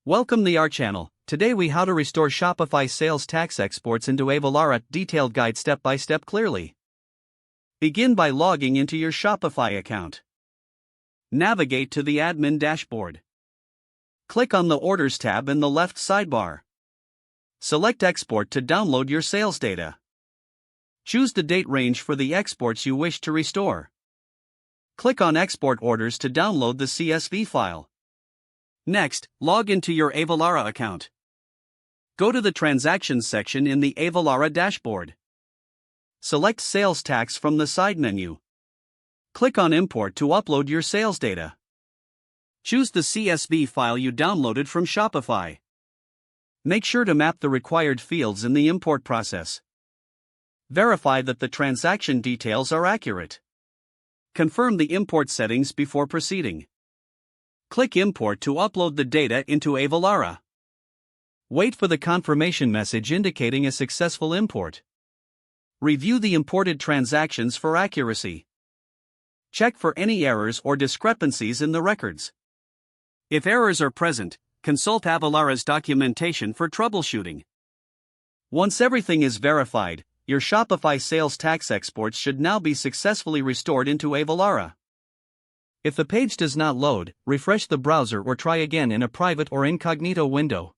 Welcome to our channel. Today we how to restore Shopify sales tax exports into Avalara. Detailed guide step by step clearly. Begin by logging into your Shopify account. Navigate to the admin dashboard. Click on the Orders tab in the left sidebar. Select Export to download your sales data. Choose the date range for the exports you wish to restore. Click on Export Orders to download the CSV file. Next, log into your Avalara account. Go to the Transactions section in the Avalara dashboard. Select Sales Tax from the side menu. Click on Import to upload your sales data. Choose the CSV file you downloaded from Shopify. Make sure to map the required fields in the import process. Verify that the transaction details are accurate. Confirm the import settings before proceeding. Click Import to upload the data into Avalara. Wait for the confirmation message indicating a successful import. Review the imported transactions for accuracy. Check for any errors or discrepancies in the records. If errors are present, consult Avalara's documentation for troubleshooting. Once everything is verified, your Shopify sales tax exports should now be successfully restored into Avalara. If the page does not load, refresh the browser or try again in a private or incognito window.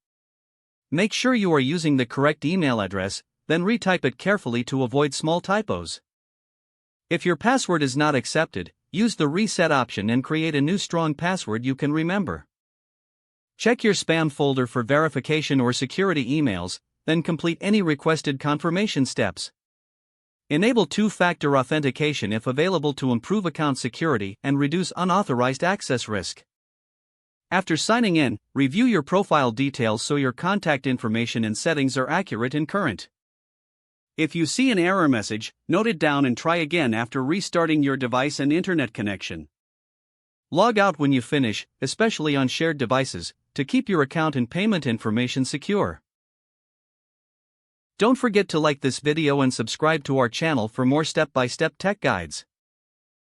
Make sure you are using the correct email address, then retype it carefully to avoid small typos. If your password is not accepted, use the reset option and create a new strong password you can remember. Check your spam folder for verification or security emails, then complete any requested confirmation steps. Enable two-factor authentication if available to improve account security and reduce unauthorized access risk. After signing in, review your profile details so your contact information and settings are accurate and current. If you see an error message, note it down and try again after restarting your device and internet connection. Log out when you finish, especially on shared devices, to keep your account and payment information secure. Don't forget to like this video and subscribe to our channel for more step-by-step tech guides.